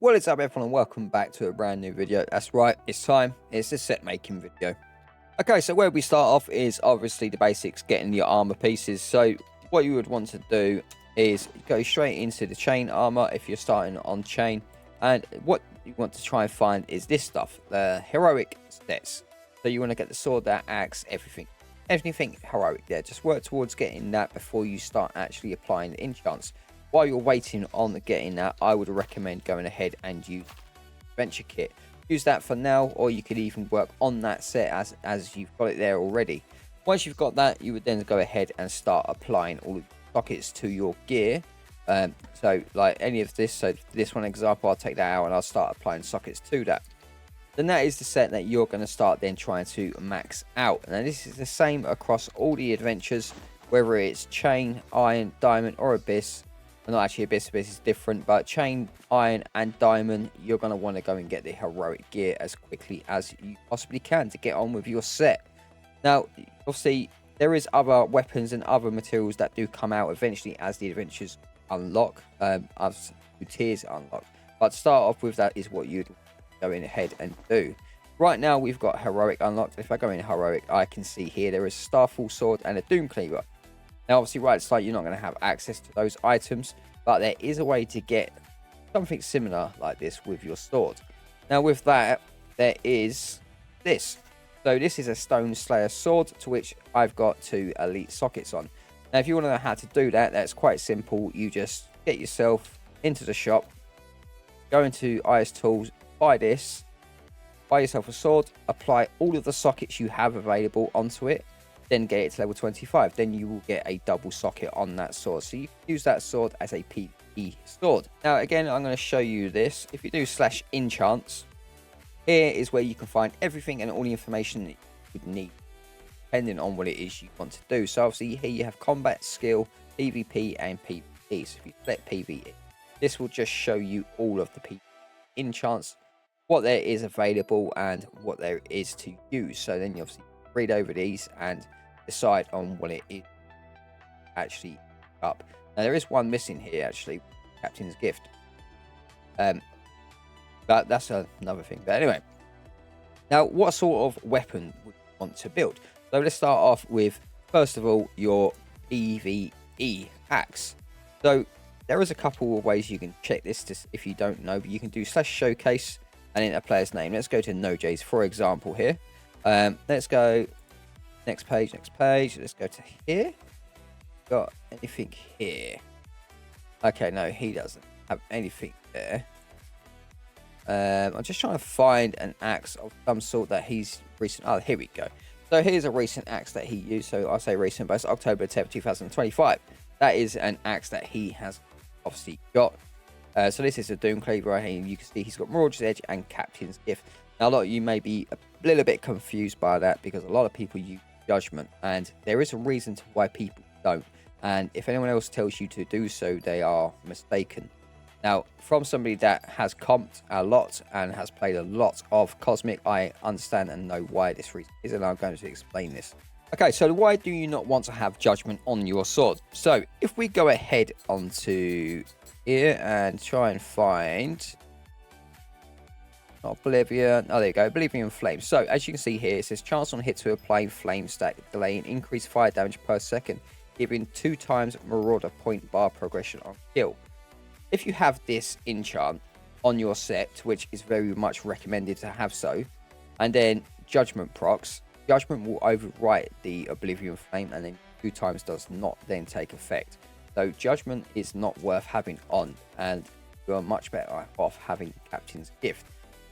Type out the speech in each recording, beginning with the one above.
What is up everyone and welcome back to a brand new video. That's right, it's time. It's a set making video. Okay, so where we start off is obviously the basics, getting your armor pieces. So what you would want to do is go straight into the chain armor if you're starting on chain. And what you want to try and find is this stuff, the heroic stats. So you want to get the sword, that axe, everything heroic there. Just work towards getting that before you start actually applying the enchants. While you're waiting on getting that, I would recommend going ahead and use adventure kit. Use that for now, or you could even work on that set as you've got it there already. Once you've got that, you would then go ahead and start applying all the sockets to your gear. So like any of this, so for this one example, I'll take that out and I'll start applying sockets to that. Then that is the set that you're going to start then trying to max out. Now this is the same across all the adventures, whether it's chain, iron, diamond, or abyss. Well, not actually abyss is different, but chain, iron, and diamond, you're going to want to go and get the heroic gear as quickly as you possibly can to get on with your set. Now, obviously, there is other weapons and other materials that do come out eventually as the adventures unlock, as the tiers unlock. But to start off with, that is what you'd go in ahead and do. Right now, we've got heroic unlocked. If I go in heroic, I can see here there is a Starfall sword and a Doom cleaver. Now, obviously, right at the start, you're not going to have access to those items, but there is a way to get something similar like this with your sword. Now, with that, there is this. So this is a Stone Slayer sword, to which I've got 2 elite sockets on. Now, if you want to know how to do that, that's quite simple. You just get yourself into the shop, go into IS Tools, buy this, buy yourself a sword, apply all of the sockets you have available onto it, then get it to level 25. Then you will get a double socket on that sword. So you can use that sword as a PvE sword. Now, again, I'm going to show you this. If you do /enchants, here is where you can find everything and all the information that you would need, depending on what it is you want to do. So obviously here you have combat, skill, PvP, and PvE. So if you select PvE, this will just show you all of the PvE enchants, what there is available, and what there is to use. So then you obviously read over these and decide on what it is actually up. Now there is one missing here actually, Captain's Gift. But that's another thing. But anyway, now what sort of weapon would you want to build? So let's start off with, first of all, your PVE axe. So there is a couple of ways you can check this if you don't know, but you can do /showcase and then a player's name. Let's go to NoJ's, for example, here. Let's go next page. Let's go to here. Got anything here? Okay, no, he doesn't have anything there. I'm just trying to find an axe of some sort that he's recent. Oh, here we go. So here's a recent axe that he used. So I'll say recent, but it's October 10th, 2025. That is an axe that he has obviously got. So this is a Doom Cleaver, and you can see he's got Marauders Edge and Captain's Gift. Now, a lot of you may be a little bit confused by that because a lot of people use Judgment, and there is a reason to why people don't. And if anyone else tells you to do so, they are mistaken. Now, from somebody that has comped a lot and has played a lot of Cosmic, I understand and know why this reason is, and I'm going to explain this. Okay, so why do you not want to have Judgment on your sword? So if we go ahead onto here and try and find Oblivion. Oh, there you go. Oblivion Flame. So, as you can see here, it says chance on hit to apply flame stack, delaying increased fire damage per second, giving 2 times Marauder point bar progression on kill. If you have this enchant on your set, which is very much recommended to have so, and then Judgment procs, Judgment will overwrite the Oblivion Flame, and then 2 times does not then take effect. So, Judgment is not worth having on, and you are much better off having Captain's Gift.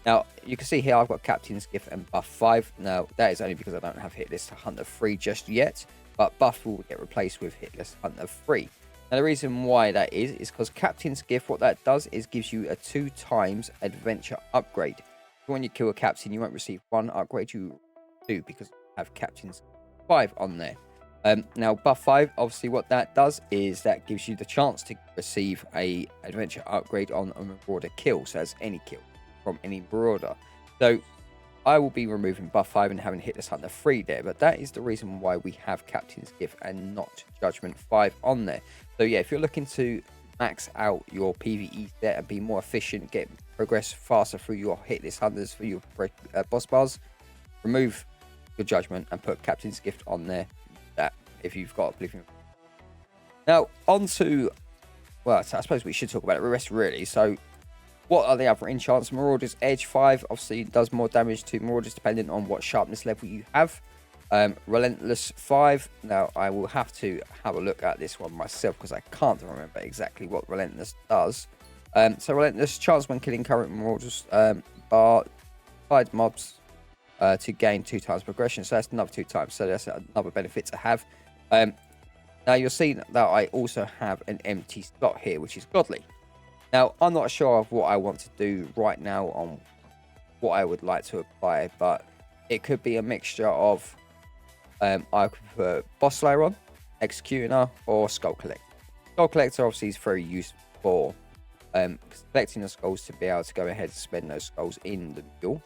Now, you can see here I've got Captain's Gift and buff 5. Now, that is only because I don't have Hitless Hunter 3 just yet, but buff will get replaced with Hitless Hunter 3. Now, the reason why that is because Captain's Gift, what that does is gives you a 2 times adventure upgrade. When you kill a captain, you won't receive 1 upgrade, you 2 because you have Captain's 5 on there. Now, buff 5, obviously what that does is that gives you the chance to receive a adventure upgrade on a Marauder kill, so that's any kill from any Marauder. So I will be removing buff 5 and having Hitless Hunter 3 there, but that is the reason why we have Captain's Gift and not Judgment 5 on there. So yeah, if you're looking to max out your PvE set and be more efficient, get progress faster through your hitless hunters for your boss bars, remove your judgment and put Captain's Gift on there. That if you've got Oblivion. Now on to, well, I suppose we should talk about the rest really. So what are the other enchants? Marauder's Edge 5 obviously does more damage to Marauders depending on what sharpness level you have. Relentless 5. Now I will have to have a look at this one myself because I can't remember exactly what Relentless does. So Relentless, chance when killing current Marauders bar side mobs to gain 2 times progression. So that's another 2 times. So that's another benefit to have. Now you'll see that I also have an empty slot here, which is Godly. Now, I'm not sure of what I want to do right now on what I would like to apply, but it could be a mixture of I could put Boss Slayer on, Executioner, or Skull Collector. Skull Collector obviously is very useful for collecting the skulls to be able to go ahead and spend those skulls in the mule.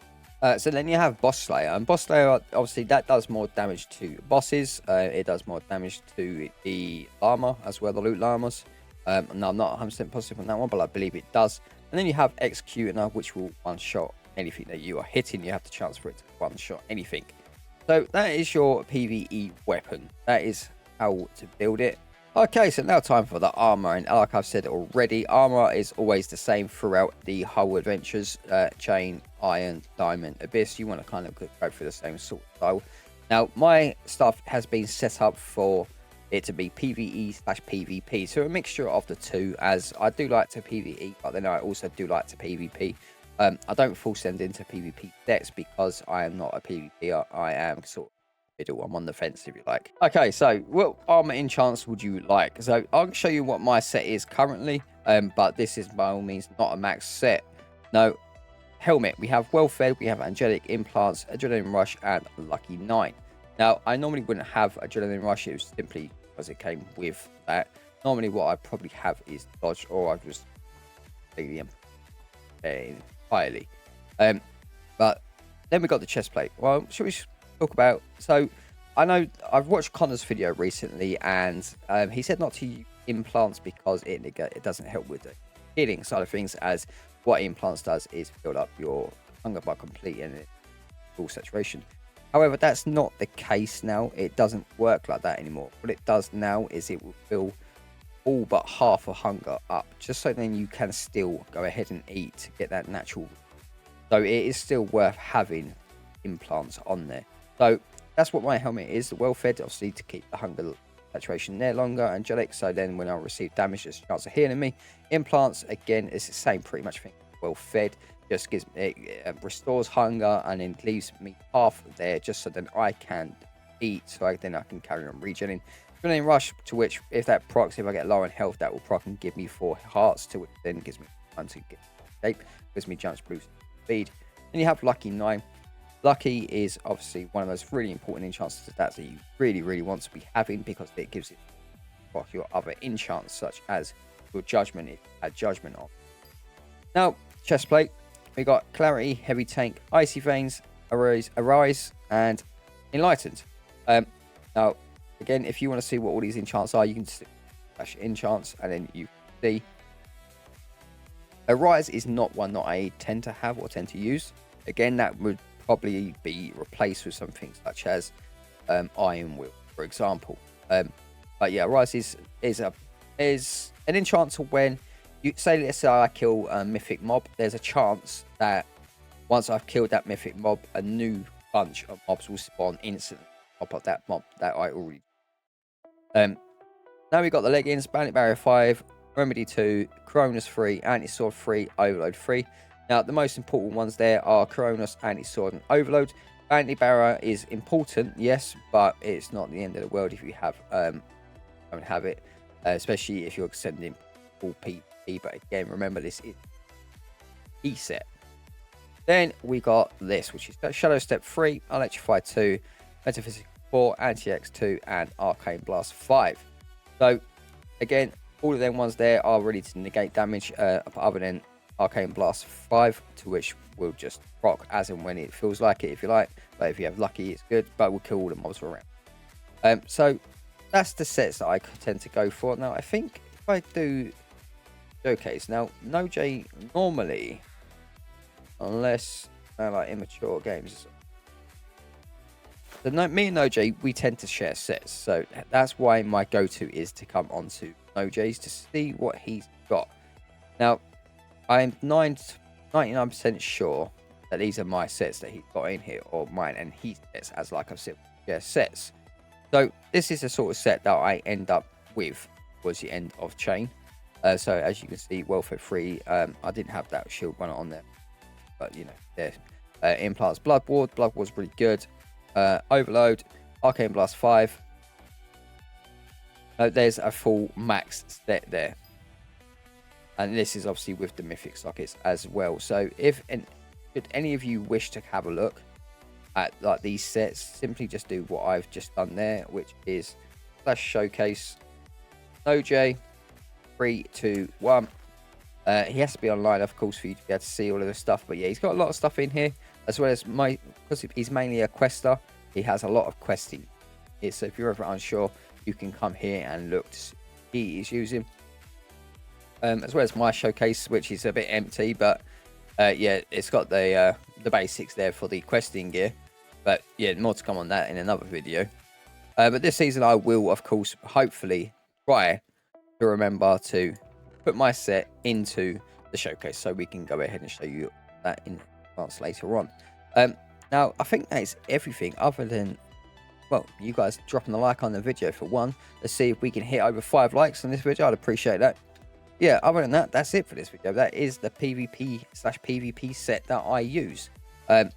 So then you have Boss Slayer, and Boss Slayer, obviously that does more damage to bosses. It does more damage to the llama as well, the loot llamas. No, I'm not 100% positive on that one, but I believe it does. And then you have Executioner, which will one-shot anything that you are hitting. You have the chance for it to one-shot anything. So that is your PvE weapon. That is how to build it. Okay, so now time for the armor. And like I've said already, armor is always the same throughout the whole adventures. Chain, Iron, Diamond, Abyss. You want to kind of go through the same sort of style. Now, my stuff has been set up for it to be PvE/PvP, so a mixture of the two, as I do like to PvE, but then I also do like to PvP. I don't full send into PvP decks because I am not a PvPer. I am sort of middle. I'm on the fence, if you like. Okay, so what armor enchants would you like? So I'll show you what my set is currently, but this is by all means not a max set. No, helmet. We have Well Fed, we have Angelic Implants, Adrenaline Rush, and Lucky 9. Now, I normally wouldn't have Adrenaline Rush. It was simply because it came with that. Normally, what I probably have is Dodge, or I just completely entirely. But then we got the chest plate. Well, should we talk about? So, I know I've watched Connor's video recently, and he said not to use implants because it doesn't help with the healing side of things. As what implants does is build up your hunger bar completely and full saturation. However, that's not the case now. It doesn't work like that anymore. What it does now is it will fill all but half of hunger up, just so then you can still go ahead and eat to get that natural. So it is still worth having implants on there. So that's what my helmet is. The Well Fed, obviously, to keep the hunger saturation there longer. Angelic, so then when I receive damage, there's a chance of healing me. Implants, again, it's the same pretty much thing. Well Fed just gives it restores hunger and then leaves me half there just so then I can eat, so then I can carry on regening. Adrenaline Rush, to which if that procs, if I get low on health, that will proc and give me 4 hearts, to which then gives me time to get escape, gives me jumps, boost, speed. Then you have Lucky 9. Lucky is obviously one of those really important enchants to stats that you really want to be having, because it gives it off your other enchants, such as your Judgment, if you had Judgment on. Now, chest plate. We got Clarity, Heavy Tank, Icy Veins, Arise, and Enlightened. Now, again, if you want to see what all these enchants are, you can slash enchants, and then you see. Arise is not one that I tend to have or tend to use. Again, that would probably be replaced with something such as Iron Will, for example. But yeah, Arise is an enchant to when you say, let's say I kill a mythic mob, there's a chance that once I've killed that mythic mob, a new bunch of mobs will spawn instantly on top of that mob that I already. Now we got the leggings, Bandit Barrier 5, Remedy 2, Coronas 3, Anti-Sword 3, Overload 3. Now the most important ones there are Coronas, Anti-Sword, and Overload. Bandit Barrier is important, yes, but it's not the end of the world if you don't have it, especially if you're sending full PvP. But again, remember, this is E set. Then we got this, which is Shadow Step 3, Electrify 2, Metaphysics 4, Anti-X 2, and Arcane Blast 5. So again, all of them ones there are ready to negate damage, other than Arcane Blast 5, to which will just proc as and when it feels like it, if you like. But if you have lucky, it's good, but we'll kill all the mobs around. So that's the sets that I tend to go for. Now, I think if I do Showcase, now, NoJ normally unless they're like immature games. So me and OJ, we tend to share sets, so that's why my go-to is to come onto OJ's to see what he's got. Now, I'm 99% sure that these are my sets that he's got in here, or mine and his sets, as like I've said, share sets. So this is the sort of set that I end up with towards the end of chain. So as you can see, welfare 3, I didn't have that shield one on there, but you know, there. Implants, Blood Ward's really good. Overload, Arcane Blast 5. There's a full max set there, and this is obviously with the mythic sockets as well. So if should any of you wish to have a look at like these sets, simply just do what I've just done there, which is /showcase OJ 3, 2, 1. He has to be online, of course, for you to be able to see all of this stuff. But yeah, he's got a lot of stuff in here, as well as because he's mainly a quester, he has a lot of questing here. So if you're ever unsure, you can come here and look to see what he is using. As well as my showcase, which is a bit empty, but yeah, it's got the basics there for the questing gear. But yeah, more to come on that in another video. But this season, I will, of course, hopefully try to remember to put my set into the showcase, so we can go ahead and show you that in advance later on. Now, I think that is everything other than, well, you guys dropping a like on the video for one. Let's see if we can hit over 5 likes on this video. I'd appreciate that. Yeah, other than that, that's it for this video. That is the PvP/PvP set that I use. You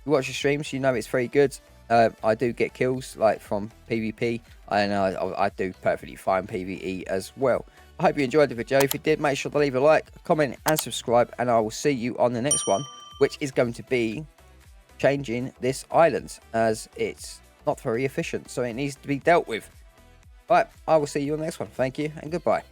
watch the streams, you know it's very good. I do get kills like from PvP, and I do perfectly fine PvE as well. I hope you enjoyed the video. If you did, make sure to leave a like, comment, and subscribe, and I will see you on the next one, which is going to be changing this island, as it's not very efficient, so it needs to be dealt with. But I will see you on the next one. Thank you, and goodbye.